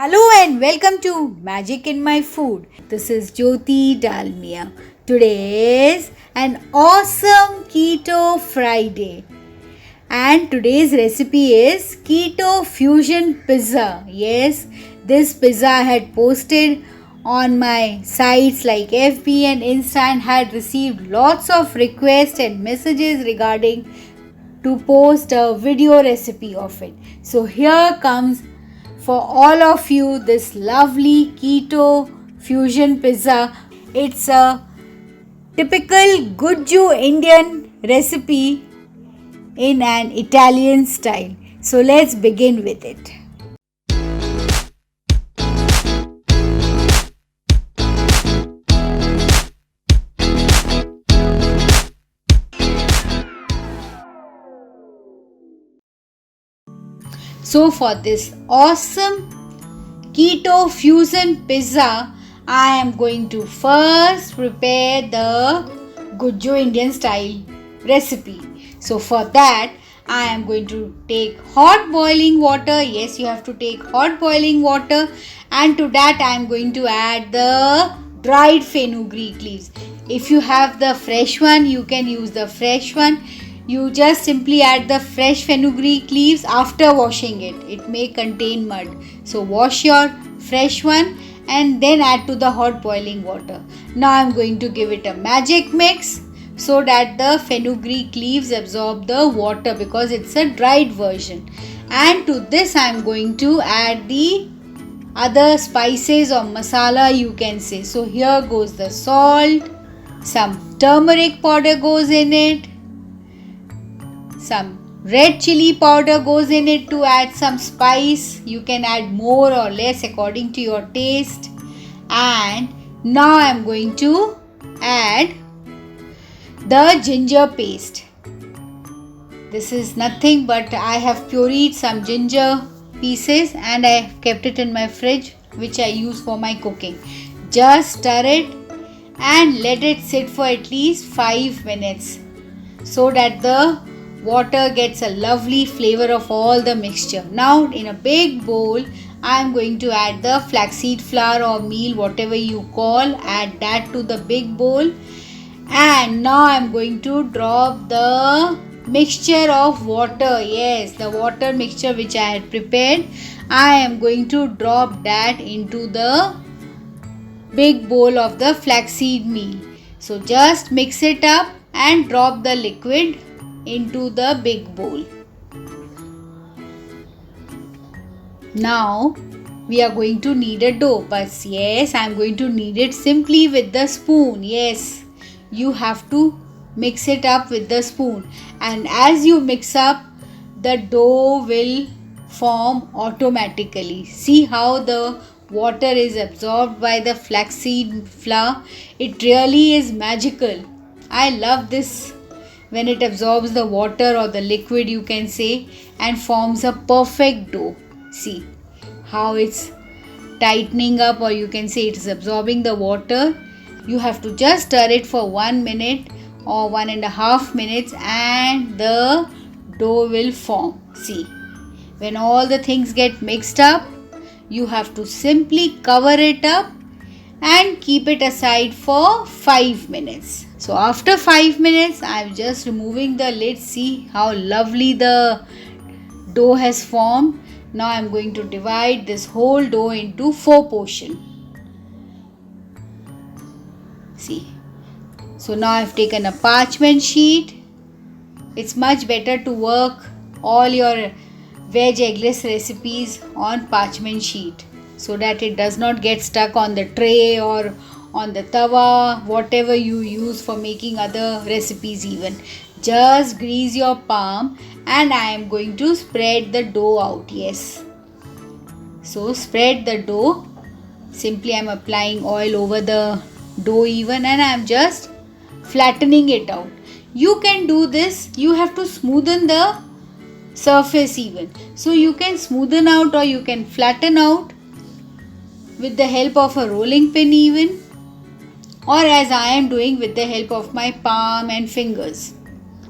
Hello and welcome to Magic in My Food. This is Jyoti Dalmia. Today is an awesome Keto Friday. And today's recipe is Keto Fusion Pizza. Yes, this pizza I had posted on my sites like FB and Insta and had received lots of requests and messages regarding to post a video recipe of it. So here comes for all of you this lovely keto fusion pizza. It's a typical Gujju Indian recipe in an Italian style. So let's begin with it. So for this awesome keto fusion pizza, I am going to first prepare the Gujju Indian style recipe. So for that, I am going to take hot boiling water. Yes, you have to take hot boiling water, and to that I am going to add the dried fenugreek leaves. If you have the fresh one, you can use the fresh one. You just simply add the fresh fenugreek leaves after washing it. It may contain mud. So wash your fresh one and then add to the hot boiling water. Now I am going to give it a magic mix so that the fenugreek leaves absorb the water because it's a dried version. And to this I am going to add the other spices or masala, you can say. So here goes the salt, some turmeric powder goes in it, some red chili powder goes in it to add some spice. You can add more or less according to your taste. And now I am going to add the ginger paste. This is nothing but I have pureed some ginger pieces and I have kept it in my fridge, which I use for my cooking. Just stir it and let it sit for at least 5 minutes so that the water gets a lovely flavor of all the mixture. Now in a big bowl, I am going to add the flaxseed flour or meal, whatever you call. Add that to the big bowl. And now I am going to drop the mixture of water. Yes, the water mixture which I had prepared. I am going to drop that into the big bowl of the flaxseed meal. So just mix it up and drop the liquid into the big bowl. Now we are going to need a dough, but yes, I am going to knead it simply with the spoon. Yes, you have to mix it up with the spoon, and as you mix up, the dough will form automatically. See how the water is absorbed by the flaxseed flour. It really is magical. I love this when it absorbs the water or the liquid, you can say, and forms a perfect dough. See how it's tightening up, or you can say it's absorbing the water. You have to just stir it for 1 minute or 1.5 minutes and the dough will form. See, when all the things get mixed up, you have to simply cover it up and keep it aside for 5 minutes. So after 5 minutes, I am just removing the lid. See how lovely the dough has formed. Now I am going to divide this whole dough into 4 portions. See. So now I have taken a parchment sheet. It's much better to work all your veg eggless recipes on parchment sheet so that it does not get stuck on the tray or on the tawa, whatever you use for making other recipes even. Just grease your palm and I am going to spread the dough out. Yes. So spread the dough. Simply I am applying oil over the dough even and I am just flattening it out. You can do this. You have to smoothen the surface even. So you can smoothen out or you can flatten out with the help of a rolling pin even, or as I am doing with the help of my palm and fingers.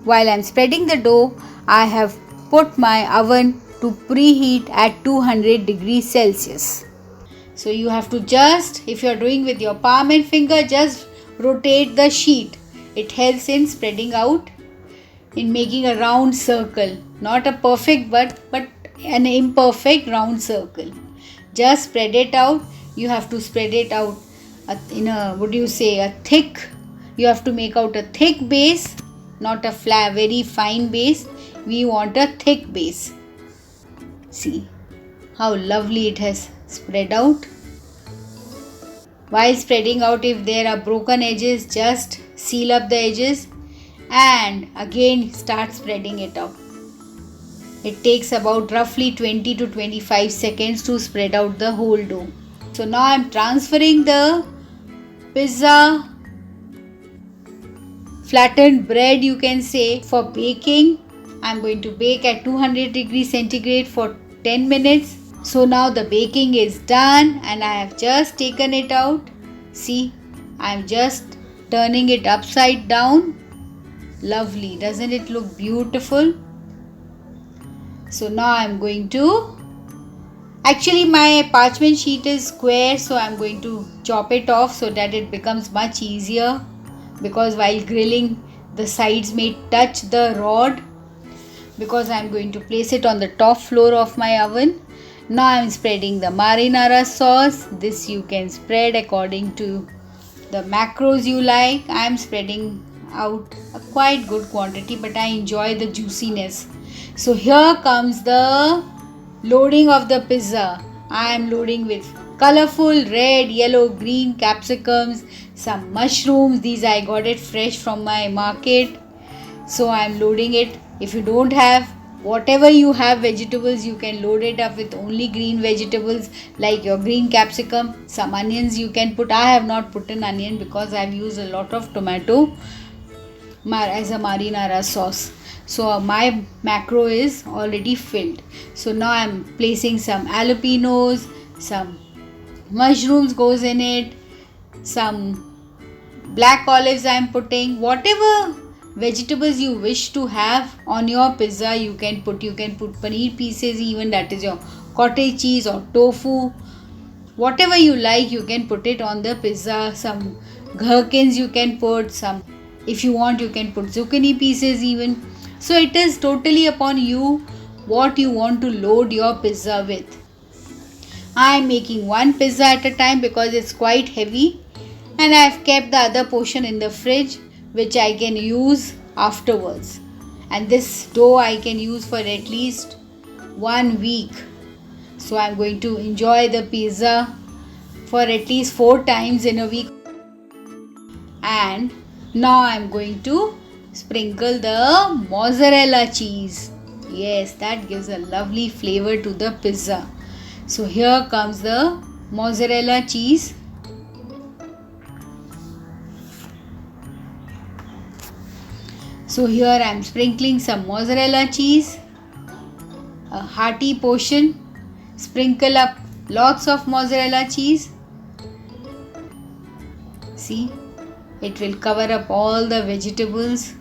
While I am spreading the dough, I have put my oven to preheat at 200 degrees Celsius. So you have to just, if you are doing with your palm and finger, just rotate the sheet. It helps in spreading out, in making a round circle. Not a perfect but an imperfect round circle. Just spread it out. You have to spread it out in a, a thick, you have to make out a thick base, not a flat, very fine base. We want a thick base. See how lovely it has spread out. While spreading out, if there are broken edges, just seal up the edges and again start spreading it out. It takes about roughly 20 to 25 seconds to spread out the whole dough. So now I am transferring the pizza flattened bread, you can say, for baking. I am going to bake at 200 degrees centigrade for 10 minutes. So now the baking is done and I have just taken it out. See, I am just turning it upside down. Lovely, doesn't it look beautiful? So now I am going to, actually my parchment sheet is square, so I am going to chop it off so that it becomes much easier, because while grilling the sides may touch the rod, because I am going to place it on the top floor of my oven. Now I am spreading the marinara sauce. This you can spread according to the macros you like. I am spreading out a quite good quantity, but I enjoy the juiciness. So here comes the loading of the pizza. I am loading with colorful red, yellow, green capsicums, some mushrooms. These I got it fresh from my market. So I am loading it. If you don't have, whatever you have vegetables, you can load it up with only green vegetables like your green capsicum. Some onions you can put. I have not put an onion because I have used a lot of tomato as a marinara sauce. So my macro is already filled. So now I am placing some jalapenos, some mushrooms goes in it, some black olives I am putting. Whatever vegetables you wish to have on your pizza, you can put paneer pieces, even that is your cottage cheese or tofu. Whatever you like, you can put it on the pizza. Some gherkins you can put, some, if you want, you can put zucchini pieces even. So it is totally upon you what you want to load your pizza with. I am making one pizza at a time because it's quite heavy, and I have kept the other portion in the fridge, which I can use afterwards. And this dough I can use for at least 1 week. So I am going to enjoy the pizza for at least 4 times in a week. And now I am going to sprinkle the mozzarella cheese. Yes, that gives a lovely flavor to the pizza. So here comes the mozzarella cheese. So here I am sprinkling some mozzarella cheese, a hearty portion. Sprinkle up lots of mozzarella cheese. See, it will cover up all the vegetables.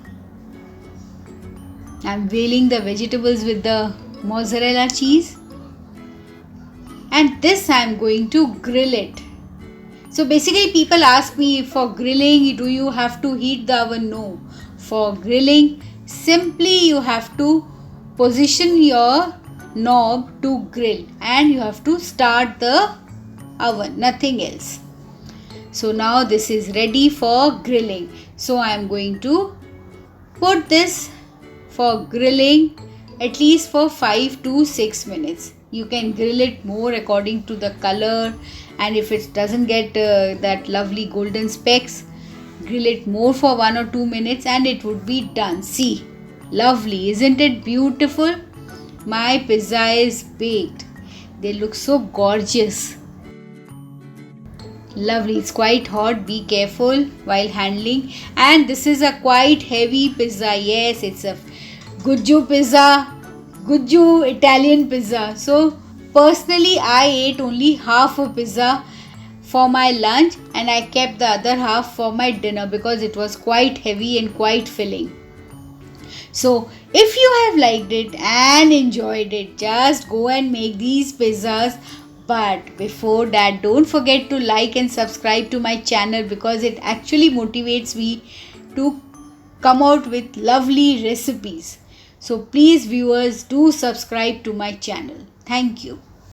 I am veiling the vegetables with the mozzarella cheese. And this I am going to grill it. So basically people ask me, for grilling, do you have to heat the oven? No. For grilling, simply you have to position your knob to grill and you have to start the oven, nothing else. So now this is ready for grilling. So I am going to put this for grilling at least for 5 to 6 minutes. You can grill it more according to the color, and if it doesn't get that lovely golden specks, grill it more for 1 or 2 minutes and it would be done. See, lovely, isn't it beautiful? My pizza is baked. They look so gorgeous. Lovely. It's quite hot. Be careful while handling. And this is a quite heavy pizza. Yes, it's a Gujju pizza. Gujju Italian pizza. So personally, I ate only half a pizza for my lunch and I kept the other half for my dinner because it was quite heavy and quite filling. So if you have liked it and enjoyed it, just go and make these pizzas But before that, don't forget to like and subscribe to my channel, because it actually motivates me to come out with lovely recipes. So please viewers, do subscribe to my channel. Thank you.